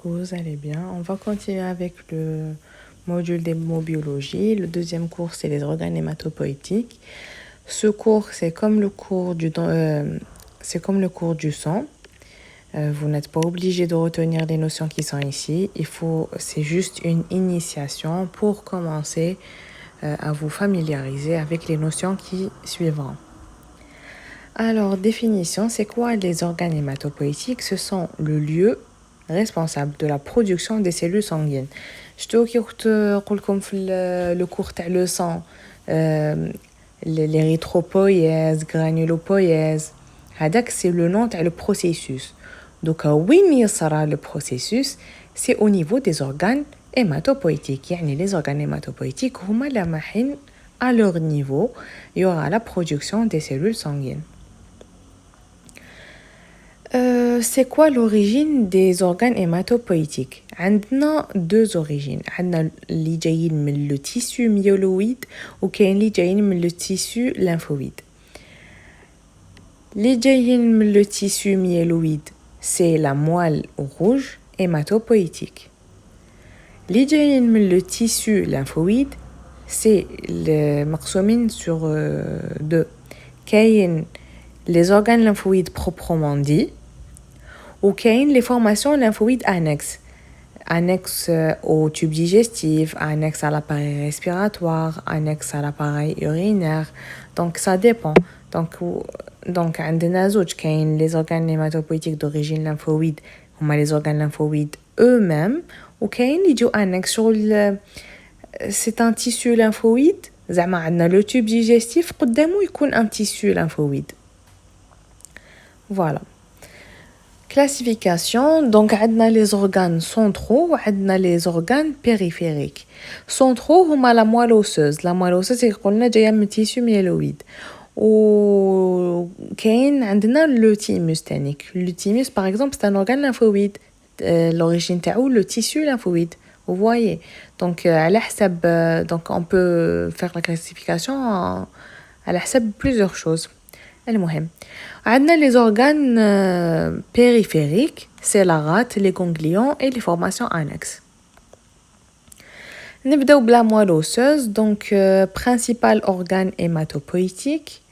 que vous allez bien. On va continuer avec le module d'hémobiologie. Le deuxième cours, c'est les organes hématopoïétiques. Ce cours, c'est comme le cours du sang. Vous n'êtes pas obligé de retenir les notions qui sont ici. C'est juste une initiation pour commencer à vous familiariser avec les notions qui suivront. Alors, définition, c'est quoi les organes hématopoïétiques? Ce sont le lieu responsable de la production des cellules sanguines. Je te le cours تاع le sang, l'érythropoïèse, granulopoïèse. هذاك c'est le nom تاع le processus. Donc, وين يصرى le processus? C'est au niveau des organes hématopoïétiques. يعني les organes hématopoïétiques هما لامحين à leur niveau, il y aura la production des cellules sanguines. C'est quoi l'origine des organes hématopoïétiques? On a deux origines. On a اللي جايين من le tissu myéloïde وكاين اللي جايين من le tissu lymphoïde. اللي جايين من le tissu myéloïde, c'est la moelle rouge hématopoïétique. اللي جايين من le tissu lymphoïde, c'est le مقسومين sur deux. كاين les organes lymphoïdes proprement dit ou les formations lymphoïdes annexes au tube digestif, annexes à l'appareil respiratoire, annexes à l'appareil urinaire. Donc ça dépend. Donc عندنا زوج كاين les organes hématopoïétiques d'origine lymphoïde هما les organes lymphoïdes eux-mêmes ou كاين اللي يجوا annexes sur c'est un tissu lymphoïde. زعما عندنا le tube digestif قدامه يكون un tissu lymphoïde. Voilà. Classification. Donc, on a les organes centraux ou on a les organes périphériques. Centraux, on a la moelle osseuse. La moelle osseuse, c'est qu'on a déjà un tissu myéloïde. Ou on a le thymus. Le thymus, par exemple, c'est un organe lymphoïde. L'origine تاعو le tissu lymphoïde. Vous voyez. Donc, donc on peut faire la classification à plusieurs choses. المهم عندنا les organes périphériques, c'est la rate, les ganglions et les formations annexes. نبداو بلا moelle osseuse. Donc principal organe hématopoïétique,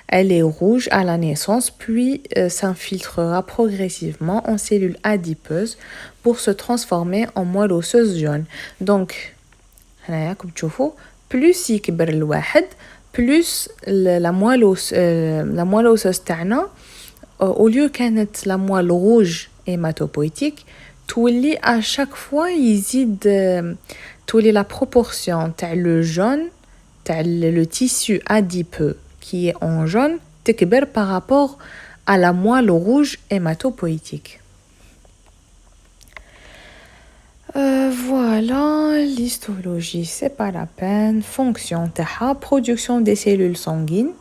elle est rouge à la naissance puis s'infiltrera progressivement en cellules adipeuses pour se transformer en moelle osseuse jaune. Donc هنايا كم تشوفوا plus يكبر الواحد plus la moelle osseuse تاعنا au lieu كانت la moelle rouge hématopoïétique تولي à chaque fois يزيد تولي la proportion تاع le jaune تاع le tissu adipeux qui est en jaune تكبر par rapport à la moelle rouge hématopoïétique. Voilà, l'histologie, c'est pas la peine. Fonction taha, production des cellules sanguines,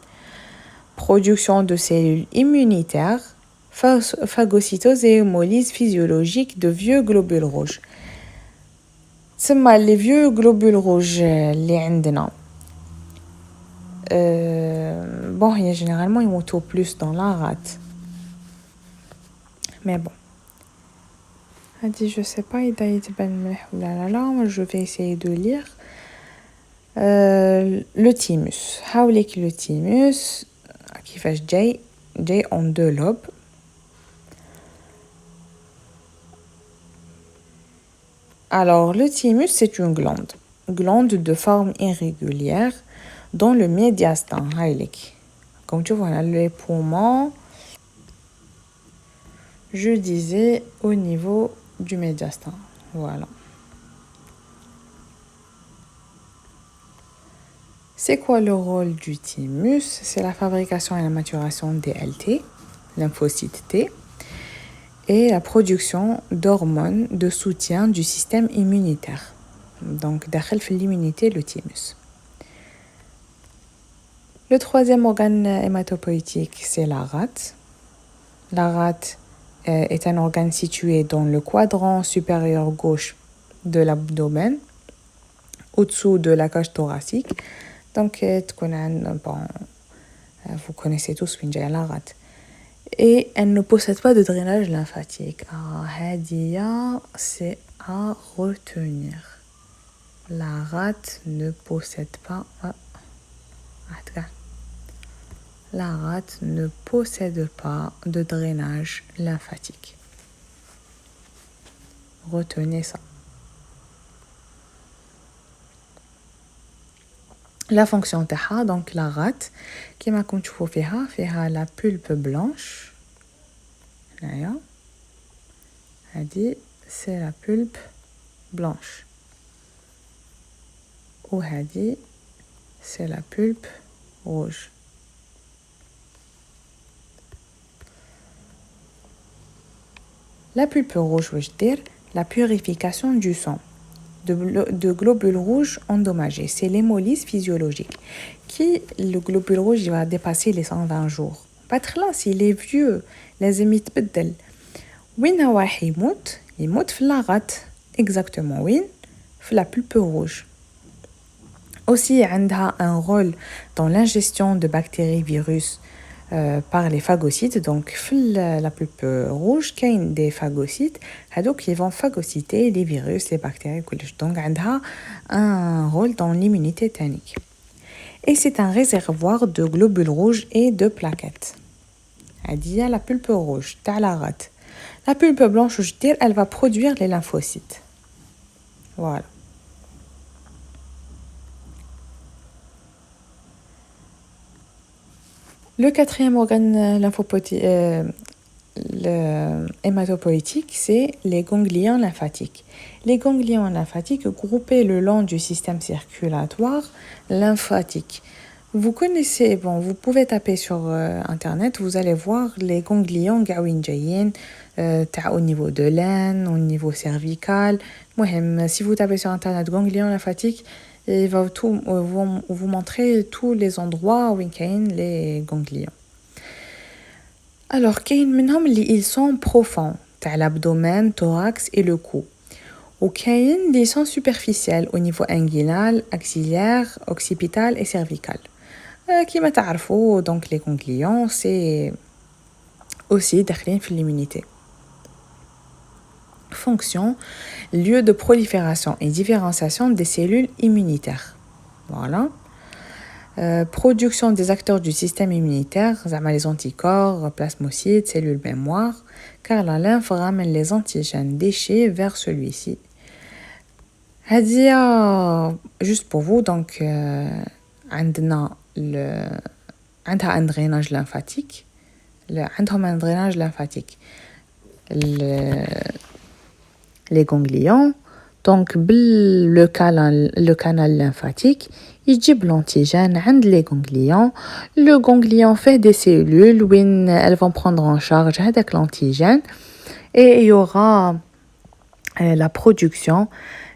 production de cellules immunitaires, phagocytose et hémolyse physiologique de vieux globules rouges. Les vieux globules rouges, les عندنا. Bon, généralement, ils montent plus dans la rate. Mais bon. Je sais pas je vais essayer de lire le thymus. Le thymus كيفاش جاي en deux lobes. Alors le thymus, c'est une glande de forme irrégulière dans le médiastin. Comme tu vois les poumons, je disais au niveau du médiastin. Voilà. C'est quoi le rôle du thymus? C'est la fabrication et la maturation des LT, lymphocytes T, et la production d'hormones de soutien du système immunitaire. Donc, داخل في l'immunité, le thymus. Le troisième organe hématopoïétique, c'est la rate. La rate est un organe situé dans le quadrant supérieur gauche de l'abdomen, au-dessous de la cage thoracique. Donc, vous connaissez tous la rate. et elle ne possède pas de drainage lymphatique. Hadia, c'est à retenir. La rate ne possède pas. La rate ne possède pas de drainage lymphatique. Retenez ça. La fonction تاعها donc la rate كما كنتم تشوفوا فيها la pulpe blanche. هنايا هذه c'est la pulpe blanche. وهذه c'est la pulpe rouge. La pulpe rouge واش دير la purification du sang de globules rouges endommagés. C'est l'hémolyse physiologique. Le globule rouge il va dépasser les 120 jours. Pas très là, s'il est vieux, لازم يتبدل. وين راح يموت؟ يموت في la rate. Exactement, وين؟ في la pulpe rouge. Aussi, عندها un rôle dans l'ingestion de bactéries, virus par les phagocytes. Donc, la pulpe rouge, il y a des phagocytes qui vont phagocyter les virus, les bactéries. Donc, elle a un rôle dans l'immunité tannique. Et c'est un réservoir de globules rouges et de plaquettes. Il y a la pulpe rouge, la rate. La pulpe blanche, elle va produire les lymphocytes. Voilà. Le quatrième organe hématopoïétique, c'est les ganglions lymphatiques. Les ganglions lymphatiques groupés le long du système circulatoire lymphatique. Vous connaissez, vous pouvez taper sur internet, vous allez voir les ganglions au niveau de l'aine, au niveau cervical. Si vous tapez sur internet ganglions lymphatiques, il va vous montrer tous les endroits où il y a les ganglions. Alors, ils sont profonds, l'abdomen, thorax et le cou. Ou ils sont superficiels au niveau inguinal, axillaire, occipital et cervical. Comme vous savez, donc les ganglions, c'est aussi dans l'immunité. Fonction, lieu de prolifération et différenciation des cellules immunitaires. Voilà. Production des acteurs du système immunitaire, les anticorps, plasmocytes, cellules mémoire, car la lymphe ramène les antigènes déchets vers celui-ci. Juste pour vous, donc, عندنا عندها un drainage lymphatique. عندهم un drainage lymphatique. Les ganglions, donc le canal lymphatique, il dit l'antigène عند les ganglions. Le ganglion fait des cellules où elles vont prendre en charge avec l'antigène et il y aura la production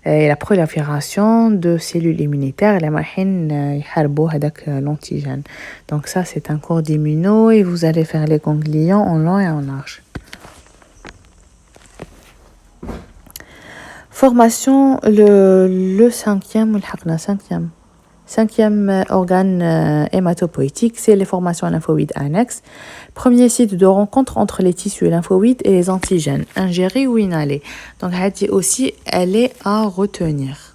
et la prolifération de cellules immunitaires les ماحين يحاربوا هذاك l'antigène. Donc ça c'est un cours d'immuno et vous allez faire les ganglions en long et en large. Formation, le cinquième organe hématopoïétique, c'est les formations lymphoïdes annexes. Premier site de rencontre entre les tissus lymphoïdes et les antigènes, ingérés ou inhalés. Donc, aussi, elle est à retenir.